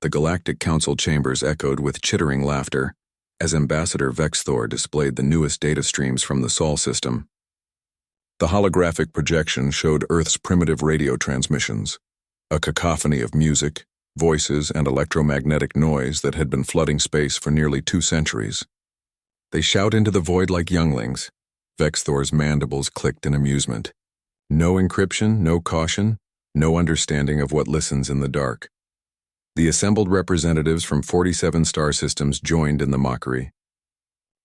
The Galactic Council chambers echoed with chittering laughter as Ambassador Vexthor displayed the newest data streams from the Sol system. The holographic projection showed Earth's primitive radio transmissions, a cacophony of music, voices, and electromagnetic noise that had been flooding space for nearly 2 centuries. They shout into the void like younglings. Vexthor's mandibles clicked in amusement. No encryption, no caution, no understanding of what listens in the dark. The assembled representatives from 47 star systems joined in the mockery.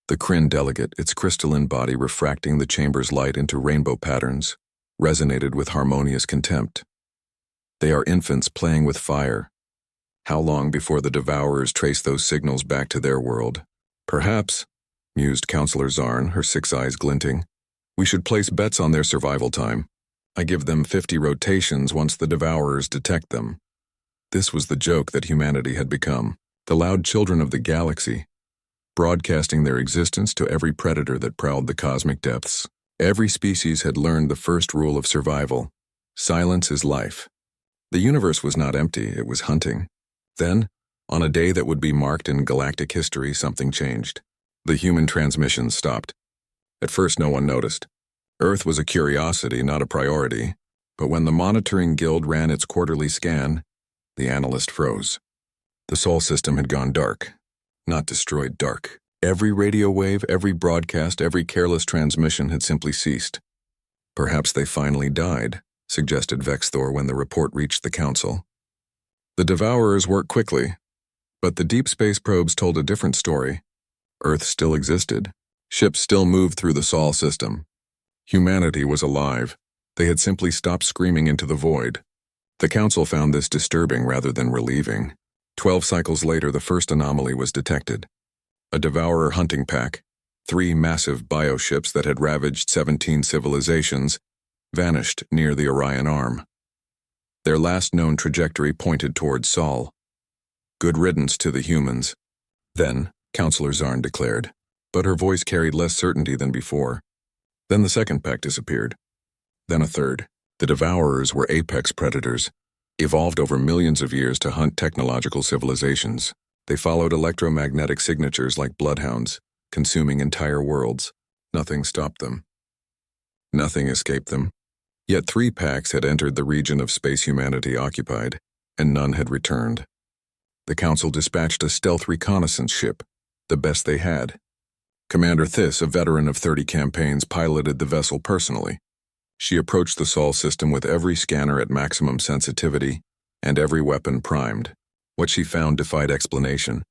The Kryn delegate, its crystalline body refracting the chamber's light into rainbow patterns, resonated with harmonious contempt. They are infants playing with fire. How long before the Devourers trace those signals back to their world? Perhaps, mused Counselor Zarn, her 6 eyes glinting, we should place bets on their survival time. I give them 50 rotations once the Devourers detect them. This was the joke that humanity had become, the loud children of the galaxy, broadcasting their existence to every predator that prowled the cosmic depths. Every species had learned the first rule of survival: silence is life. The universe was not empty, it was hunting. Then, on a day that would be marked in galactic history, something changed. The human transmissions stopped. At first, no one noticed. Earth was a curiosity, not a priority. But when the Monitoring Guild ran its quarterly scan, the analyst froze. The Sol system had gone dark. Not destroyed, dark. Every radio wave, every broadcast, every careless transmission had simply ceased. Perhaps they finally died, suggested Vexthor when the report reached the Council. The Devourers worked quickly, but the deep space probes told a different story. Earth still existed. Ships still moved through the Sol system. Humanity was alive. They had simply stopped screaming into the void. The Council found this disturbing rather than relieving. 12 cycles later, the first anomaly was detected. A Devourer hunting pack, 3 massive bioships that had ravaged 17 civilizations, vanished near the Orion Arm. Their last known trajectory pointed towards Sol. Good riddance to the humans. Then, Counselor Zarn declared, but her voice carried less certainty than before. Then the second pack disappeared. Then a third. The Devourers were apex predators, evolved over millions of years to hunt technological civilizations. They followed electromagnetic signatures like bloodhounds, consuming entire worlds. Nothing stopped them. Nothing escaped them. Yet 3 packs had entered the region of space humanity occupied, and none had returned. The Council dispatched a stealth reconnaissance ship, the best they had. Commander Thys, a veteran of 30 campaigns, piloted the vessel personally. She approached the Sol system with every scanner at maximum sensitivity and every weapon primed. What she found defied explanation.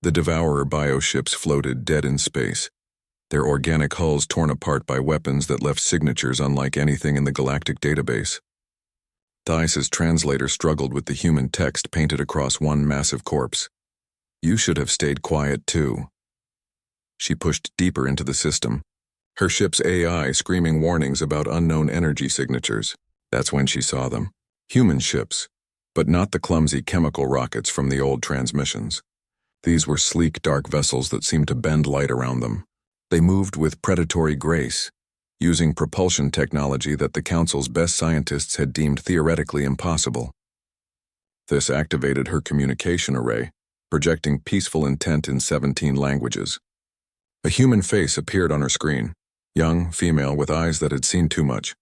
The Devourer bioships floated dead in space, their organic hulls torn apart by weapons that left signatures unlike anything in the galactic database. Thys's translator struggled with the human text painted across one massive corpse. You should have stayed quiet too. She pushed deeper into the system, her ship's AI screaming warnings about unknown energy signatures. That's when she saw them. Human ships, but not the clumsy chemical rockets from the old transmissions. These were sleek, dark vessels that seemed to bend light around them. They moved with predatory grace, using propulsion technology that the Council's best scientists had deemed theoretically impossible. This activated her communication array, projecting peaceful intent in 17 languages. A human face appeared on her screen, young, female, with eyes that had seen too much.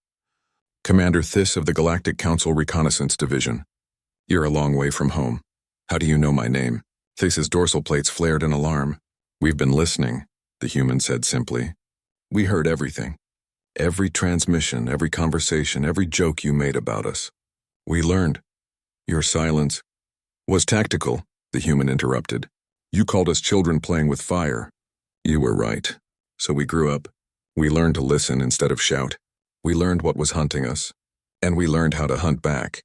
Commander Thys of the Galactic Council Reconnaissance Division. You're a long way from home. How do you know my name? Thys's dorsal plates flared in alarm. We've been listening, the human said simply. We heard everything. Every transmission, every conversation, every joke you made about us. We learned. Your silence was tactical, the human interrupted. You called us children playing with fire. You were right. So we grew up. We learned to listen instead of shout. We learned what was hunting us. And we learned how to hunt back.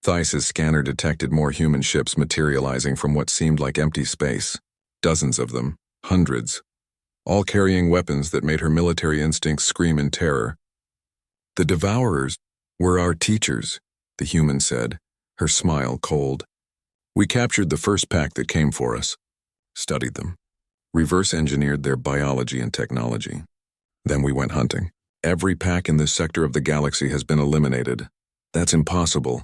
Thys's scanner detected more human ships materializing from what seemed like empty space. Dozens of them. Hundreds. All carrying weapons that made her military instincts scream in terror. The Devourers were our teachers, the human said, her smile cold. We captured the first pack that came for us. Studied them. Reverse-engineered their biology and technology. Then we went hunting. Every pack in this sector of the galaxy has been eliminated. That's impossible.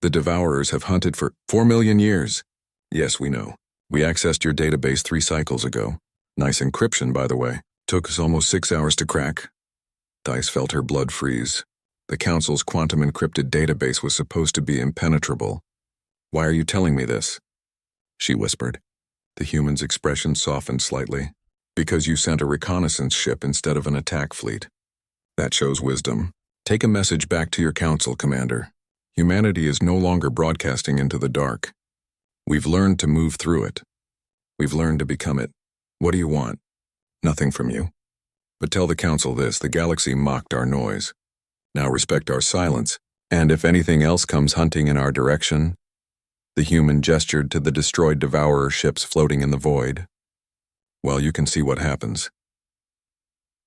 The Devourers have hunted for 4 million years. Yes, we know. We accessed your database 3 cycles ago. Nice encryption, by the way. Took us almost 6 hours to crack. Dice felt her blood freeze. The Council's quantum encrypted database was supposed to be impenetrable. Why are you telling me this? She whispered. The human's expression softened slightly. Because you sent a reconnaissance ship instead of an attack fleet. That shows wisdom. Take a message back to your council, Commander. Humanity is no longer broadcasting into the dark. We've learned to move through it. We've learned to become it. What do you want? Nothing from you. But tell the council this, the galaxy mocked our noise. Now respect our silence, and if anything else comes hunting in our direction, the human gestured to the destroyed Devourer ships floating in the void. Well, you can see what happens.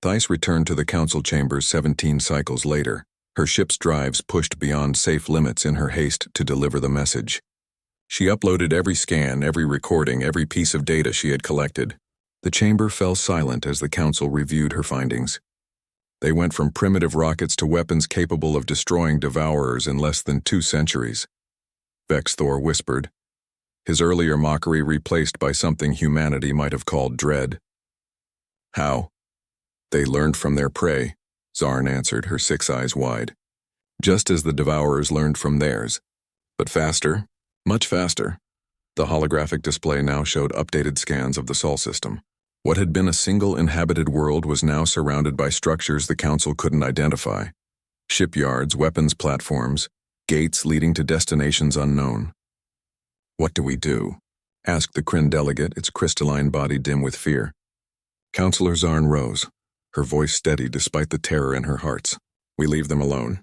Thais returned to the council chambers 17 cycles later, her ship's drives pushed beyond safe limits in her haste to deliver the message. She uploaded every scan, every recording, every piece of data she had collected. The chamber fell silent as the council reviewed her findings. They went from primitive rockets to weapons capable of destroying Devourers in less than 2 centuries. Vex Thor whispered, his earlier mockery replaced by something humanity might have called dread. How? They learned from their prey, Zarn answered, her 6 eyes wide. Just as the Devourers learned from theirs. But faster, much faster. The holographic display now showed updated scans of the Sol system. What had been a single inhabited world was now surrounded by structures the Council couldn't identify. Shipyards, weapons platforms, gates leading to destinations unknown. What do we do? Asked the Kryn delegate, its crystalline body dim with fear. Councillor Zarn rose, her voice steady despite the terror in her hearts. We leave them alone.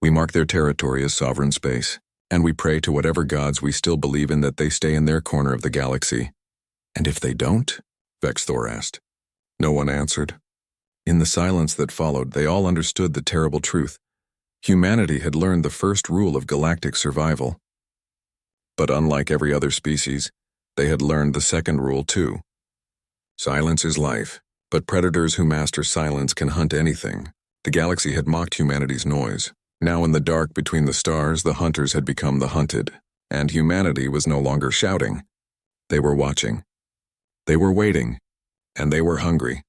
We mark their territory as sovereign space, and we pray to whatever gods we still believe in that they stay in their corner of the galaxy. And if they don't? Vex Thor asked. No one answered. In the silence that followed, they all understood the terrible truth. Humanity had learned the first rule of galactic survival. But unlike every other species, they had learned the second rule too. Silence is life, but predators who master silence can hunt anything. The galaxy had mocked humanity's noise. Now in the dark between the stars, the hunters had become the hunted, and humanity was no longer shouting. They were watching. They were waiting, and they were hungry.